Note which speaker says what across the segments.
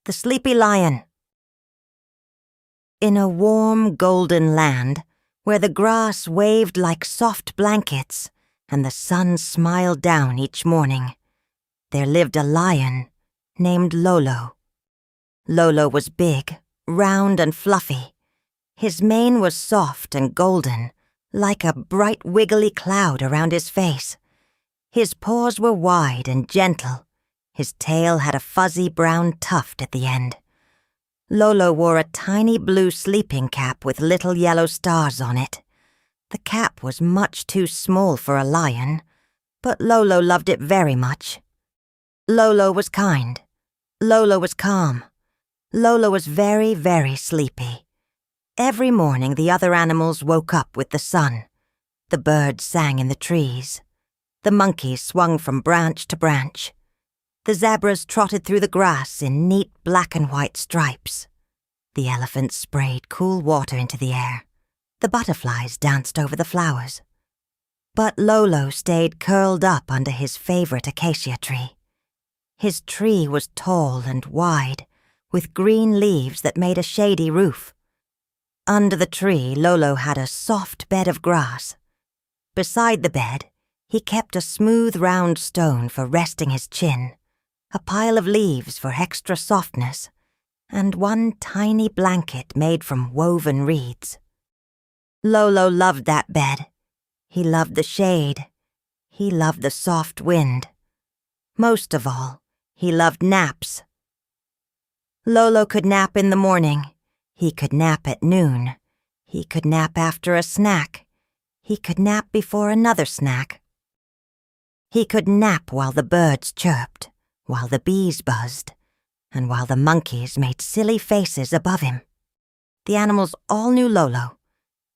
Speaker 1: the Sleepy Lion. In a warm, golden land, where the grass waved like soft blankets and the sun smiled down each morning, there lived a lion named Lolo. Lolo was big, round and fluffy. His mane was soft and golden, like a bright wiggly cloud around his face. His paws were wide and gentle. His tail had a fuzzy brown tuft at the end. Lolo wore a tiny blue sleeping cap with little yellow stars on it. The cap was much too small for a lion, but Lolo loved it very much. Lolo was kind. Lolo was calm. Lolo was very, very sleepy. Every morning the other animals woke up with the sun. The birds sang in the trees. The monkeys swung from branch to branch. The zebras trotted through the grass in neat black and white stripes. The elephants sprayed cool water into the air. The butterflies danced over the flowers. But Lolo stayed curled up under his favorite acacia tree. His tree was tall and wide, with green leaves that made a shady roof. Under the tree, Lolo had a soft bed of grass. Beside the bed, he kept a smooth round stone for resting his chin, a pile of leaves for extra softness, and one tiny blanket made from woven reeds. Lolo loved that bed. He loved the shade. He loved the soft wind. Most of all, he loved naps. Lolo could nap in the morning. He could nap at noon. He could nap after a snack. He could nap before another snack. He could nap while the birds chirped, while the bees buzzed, and while the monkeys made silly faces above him. The animals all knew Lolo.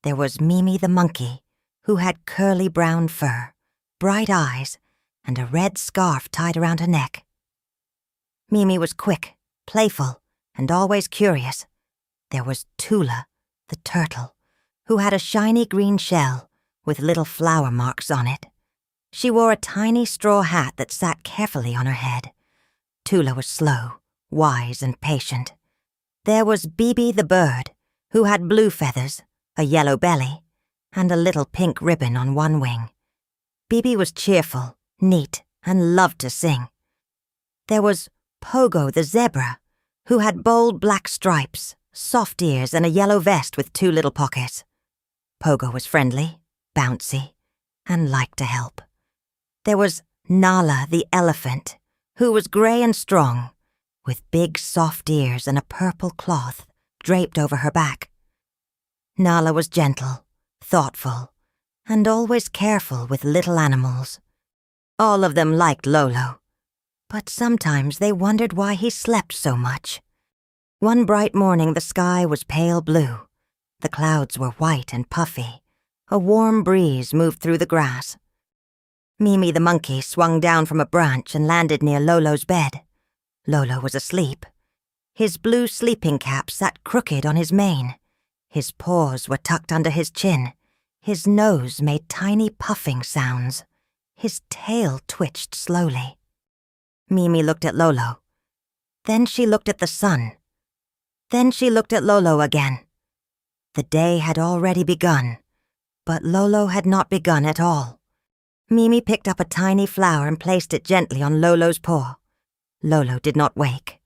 Speaker 1: There was Mimi the monkey, who had curly brown fur, bright eyes, and a red scarf tied around her neck. Mimi was quick, playful, and always curious. There was Tula, the turtle, who had a shiny green shell with little flower marks on it. She wore a tiny straw hat that sat carefully on her head. Tula was slow, wise, and patient. There was Bibi the bird, who had blue feathers, a yellow belly, and a little pink ribbon on one wing. Bibi was cheerful, neat, and loved to sing. There was Pogo the zebra, who had bold black stripes, soft ears, and a yellow vest with 2 little pockets. Pogo was friendly, bouncy, and liked to help. There was Nala the elephant, who was gray and strong, with big soft ears and a purple cloth draped over her back. Nala was gentle, thoughtful, and always careful with little animals. All of them liked Lolo, but sometimes they wondered why he slept so much. One bright morning the sky was pale blue. The clouds were white and puffy. A warm breeze moved through the grass. Mimi the monkey swung down from a branch and landed near Lolo's bed. Lolo was asleep. His blue sleeping cap sat crooked on his mane. His paws were tucked under his chin. His nose made tiny puffing sounds. His tail twitched slowly. Mimi looked at Lolo. Then she looked at the sun. Then she looked at Lolo again. The day had already begun, but Lolo had not begun at all. Mimi picked up a tiny flower and placed it gently on Lolo's paw. Lolo did not wake.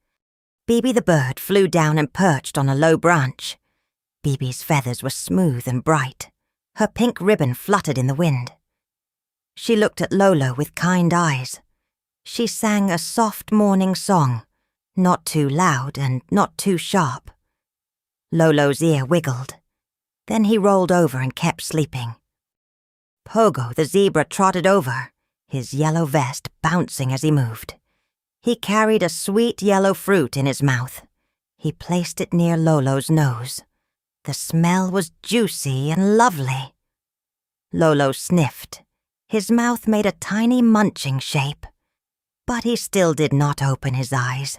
Speaker 1: Bibi the bird flew down and perched on a low branch. Bibi's feathers were smooth and bright. Her pink ribbon fluttered in the wind. She looked at Lolo with kind eyes. She sang a soft morning song, not too loud and not too sharp. Lolo's ear wiggled. Then he rolled over and kept sleeping. Pogo the zebra trotted over, his yellow vest bouncing as he moved. He carried a sweet yellow fruit in his mouth. He placed it near Lolo's nose. The smell was juicy and lovely. Lolo sniffed. His mouth made a tiny munching shape. But he still did not open his eyes.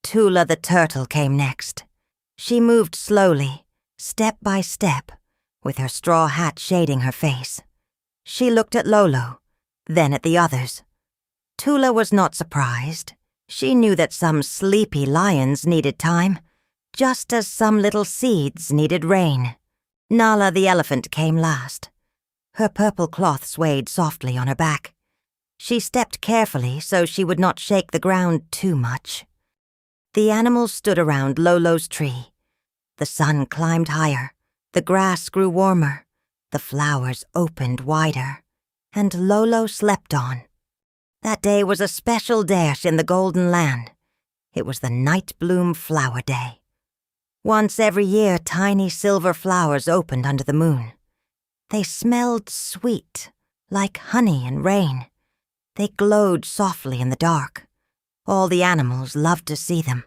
Speaker 1: Tula the turtle came next. She moved slowly, step by step, with her straw hat shading her face. She looked at Lolo, then at the others. Tula was not surprised. She knew that some sleepy lions needed time, just as some little seeds needed rain. Nala the elephant came last. Her purple cloth swayed softly on her back. She stepped carefully so she would not shake the ground too much. The animals stood around Lolo's tree. The sun climbed higher, the grass grew warmer, the flowers opened wider, and Lolo slept on. That day was a special dash in the Golden Land. It was the Night Bloom Flower Day. Once every year, tiny silver flowers opened under the moon. They smelled sweet, like honey and rain. They glowed softly in the dark. All the animals loved to see them.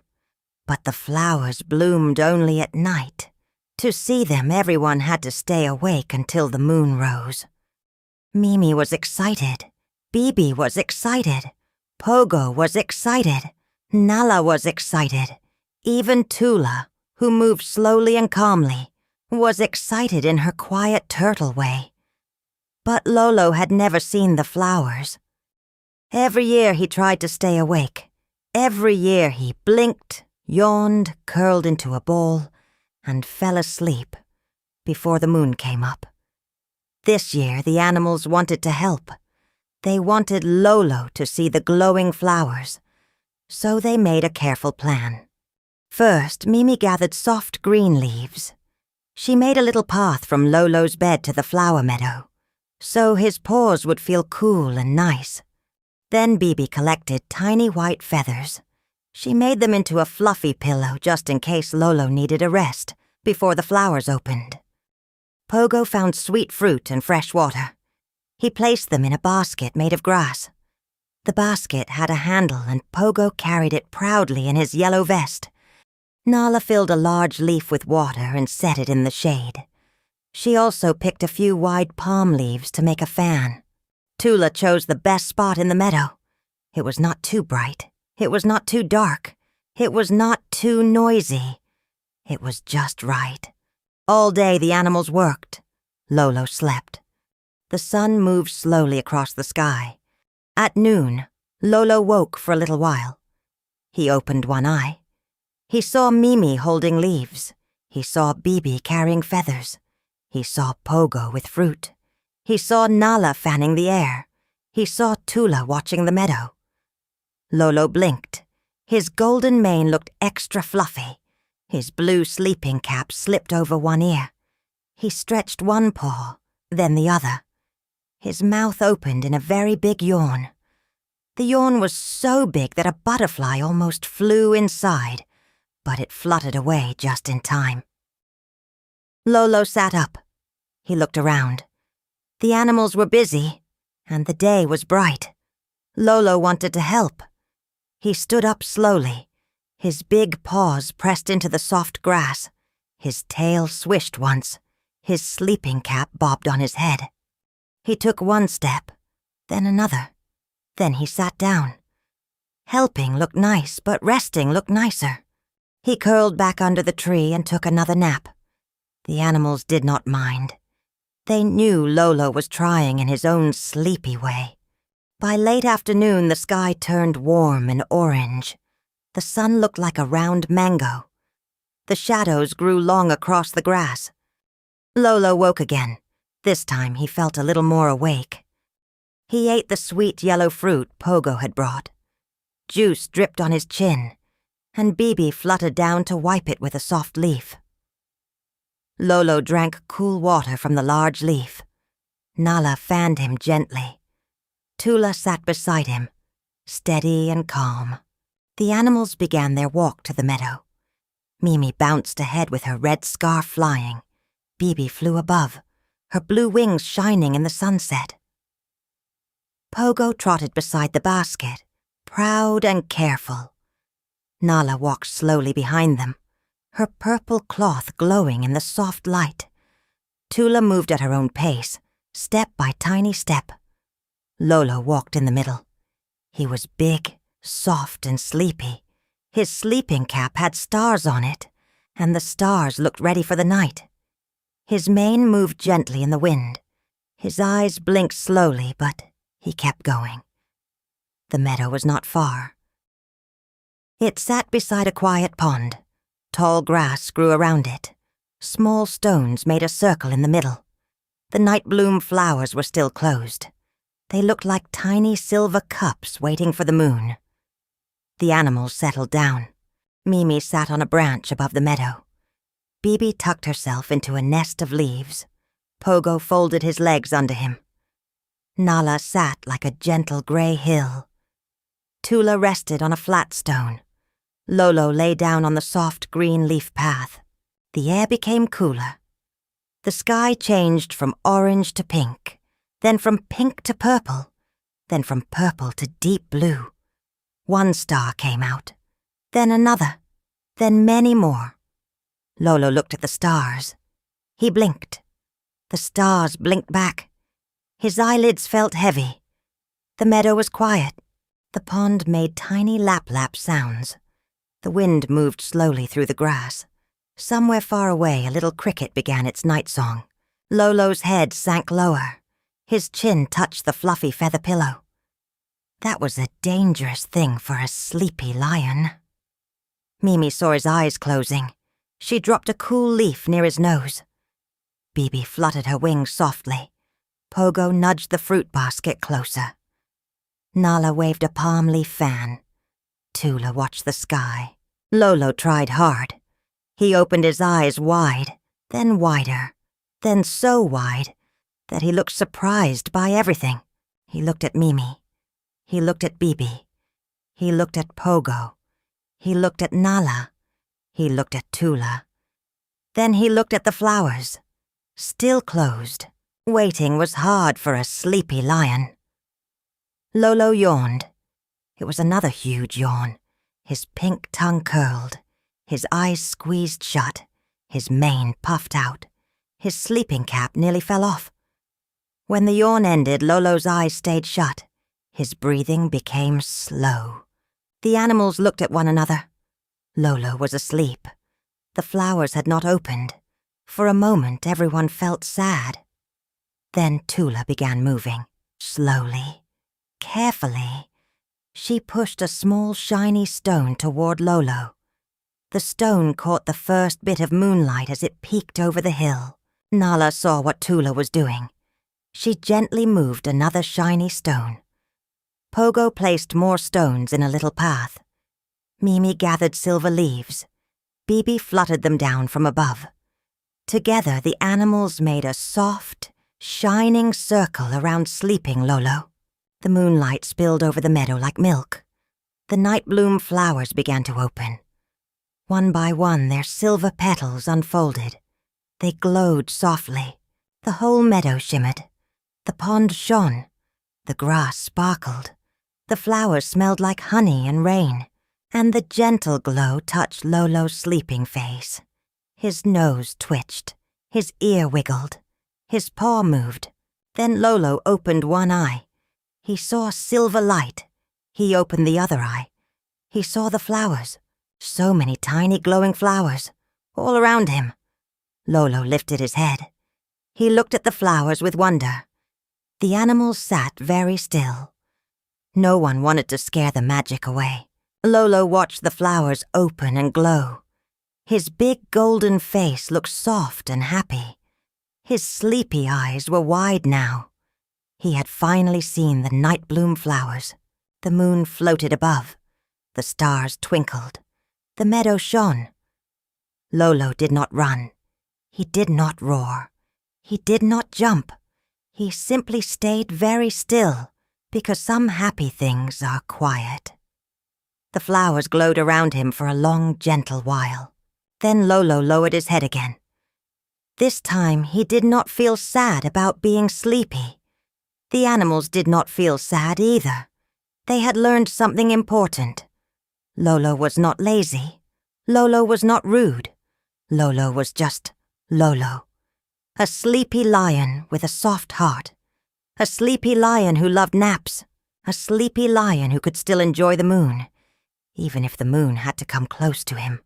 Speaker 1: But the flowers bloomed only at night. To see them, everyone had to stay awake until the moon rose. Mimi was excited. Bibi was excited. Pogo was excited. Nala was excited. Even Tula, who moved slowly and calmly, was excited in her quiet turtle way. But Lolo had never seen the flowers. Every year he tried to stay awake. Every year he blinked, yawned, curled into a ball, and fell asleep before the moon came up. This year the animals wanted to help. They wanted Lolo to see the glowing flowers, so they made a careful plan. First, Mimi gathered soft green leaves. She made a little path from Lolo's bed to the flower meadow, so his paws would feel cool and nice. Then Bibi collected tiny white feathers. She made them into a fluffy pillow just in case Lolo needed a rest before the flowers opened. Pogo found sweet fruit and fresh water. He placed them in a basket made of grass. The basket had a handle and Pogo carried it proudly in his yellow vest. Nala filled a large leaf with water and set it in the shade. She also picked a few wide palm leaves to make a fan. Tula chose the best spot in the meadow. It was not too bright. It was not too dark. It was not too noisy. It was just right. All day the animals worked. Lolo slept. The sun moved slowly across the sky. At noon, Lolo woke for a little while. He opened one eye. He saw Mimi holding leaves. He saw Bibi carrying feathers. He saw Pogo with fruit. He saw Nala fanning the air. He saw Tula watching the meadow. Lolo blinked. His golden mane looked extra fluffy. His blue sleeping cap slipped over one ear. He stretched one paw, then the other. His mouth opened in a very big yawn. The yawn was so big that a butterfly almost flew inside, but it fluttered away just in time. Lolo sat up. He looked around. The animals were busy, and the day was bright. Lolo wanted to help. He stood up slowly. His big paws pressed into the soft grass. His tail swished once. His sleeping cap bobbed on his head. He took one step, then another. Then he sat down. Helping looked nice, but resting looked nicer. He curled back under the tree and took another nap. The animals did not mind. They knew Lolo was trying in his own sleepy way. By late afternoon, the sky turned warm and orange. The sun looked like a round mango. The shadows grew long across the grass. Lolo woke again. This time he felt a little more awake. He ate the sweet yellow fruit Pogo had brought. Juice dripped on his chin, and Bibi fluttered down to wipe it with a soft leaf. Lolo drank cool water from the large leaf. Nala fanned him gently. Tula sat beside him, steady and calm. The animals began their walk to the meadow. Mimi bounced ahead with her red scarf flying. Bibi flew above, her blue wings shining in the sunset. Pogo trotted beside the basket, proud and careful. Nala walked slowly behind them, her purple cloth glowing in the soft light. Tula moved at her own pace, step by tiny step. Lolo walked in the middle. He was big, soft, and sleepy. His sleeping cap had stars on it, and the stars looked ready for the night. His mane moved gently in the wind. His eyes blinked slowly, but he kept going. The meadow was not far. It sat beside a quiet pond. Tall grass grew around it. Small stones made a circle in the middle. The night bloom flowers were still closed. They looked like tiny silver cups waiting for the moon. The animals settled down. Mimi sat on a branch above the meadow. Bibi tucked herself into a nest of leaves. Pogo folded his legs under him. Nala sat like a gentle gray hill. Tula rested on a flat stone. Lolo lay down on the soft green leaf path. The air became cooler. The sky changed from orange to pink, then from pink to purple, then from purple to deep blue. One star came out, then another, then many more. Lolo looked at the stars. He blinked. The stars blinked back. His eyelids felt heavy. The meadow was quiet. The pond made tiny lap-lap sounds. The wind moved slowly through the grass. Somewhere far away, a little cricket began its night song. Lolo's head sank lower. His chin touched the fluffy feather pillow. That was a dangerous thing for a sleepy lion. Mimi saw his eyes closing. She dropped a cool leaf near his nose. Bibi fluttered her wings softly. Pogo nudged the fruit basket closer. Nala waved a palm leaf fan. Tula watched the sky. Lolo tried hard. He opened his eyes wide, then wider, then so wide that he looked surprised by everything. He looked at Mimi. He looked at Bibi. He looked at Pogo. He looked at Nala. He looked at Tula. Then he looked at the flowers. Still closed. Waiting was hard for a sleepy lion. Lolo yawned. It was another huge yawn. His pink tongue curled. His eyes squeezed shut. His mane puffed out. His sleeping cap nearly fell off. When the yawn ended, Lolo's eyes stayed shut. His breathing became slow. The animals looked at one another. Lolo was asleep. The flowers had not opened. For a moment, everyone felt sad. Then Tula began moving, slowly, carefully. She pushed a small shiny stone toward Lolo. The stone caught the first bit of moonlight as it peeked over the hill. Nala saw what Tula was doing. She gently moved another shiny stone. Pogo placed more stones in a little path. Mimi gathered silver leaves. Bibi fluttered them down from above. Together, the animals made a soft, shining circle around sleeping Lolo. The moonlight spilled over the meadow like milk. The night bloom flowers began to open. One by one, their silver petals unfolded. They glowed softly. The whole meadow shimmered. The pond shone. The grass sparkled. The flowers smelled like honey and rain. And the gentle glow touched Lolo's sleeping face. His nose twitched. His ear wiggled. His paw moved. Then Lolo opened one eye. He saw silver light. He opened the other eye. He saw the flowers. So many tiny glowing flowers, all around him. Lolo lifted his head. He looked at the flowers with wonder. The animals sat very still. No one wanted to scare the magic away. Lolo watched the flowers open and glow. His big golden face looked soft and happy. His sleepy eyes were wide now. He had finally seen the night bloom flowers. The moon floated above. The stars twinkled. The meadow shone. Lolo did not run. He did not roar. He did not jump. He simply stayed very still, because some happy things are quiet. The flowers glowed around him for a long, gentle while. Then Lolo lowered his head again. This time he did not feel sad about being sleepy. The animals did not feel sad either. They had learned something important. Lolo was not lazy. Lolo was not rude. Lolo was just Lolo. A sleepy lion with a soft heart. A sleepy lion who loved naps. A sleepy lion who could still enjoy the moon, even if the moon had to come close to him.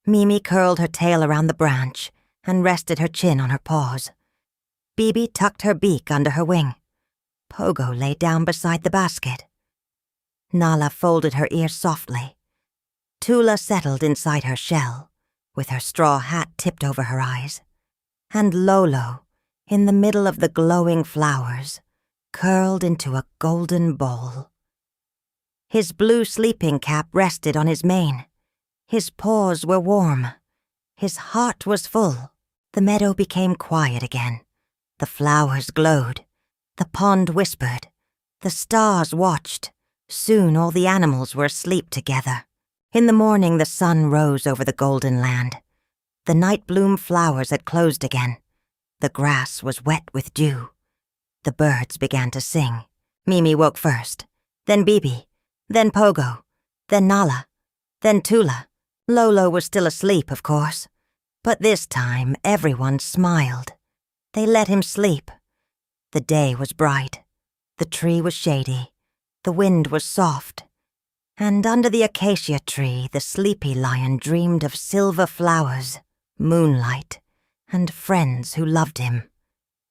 Speaker 1: Mimi curled her tail around the branch and rested her chin on her paws. Bibi tucked her beak under her wing. Pogo lay down beside the basket. Nala folded her ears softly. Tula settled inside her shell, with her straw hat tipped over her eyes, and Lolo, in the middle of the glowing flowers, curled into a golden bowl. His blue sleeping cap rested on his mane. His paws were warm. His heart was full. The meadow became quiet again. The flowers glowed. The pond whispered. The stars watched. Soon all the animals were asleep together. In the morning the sun rose over the golden land. The night bloom flowers had closed again. The grass was wet with dew. The birds began to sing. Mimi woke first, then Bibi, then Pogo, then Nala, then Tula. Lolo was still asleep, of course. But this time everyone smiled. They let him sleep. The day was bright. The tree was shady. The wind was soft. And under the acacia tree the sleepy lion dreamed of silver flowers, moonlight, and friends who loved him,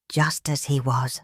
Speaker 1: just as he was.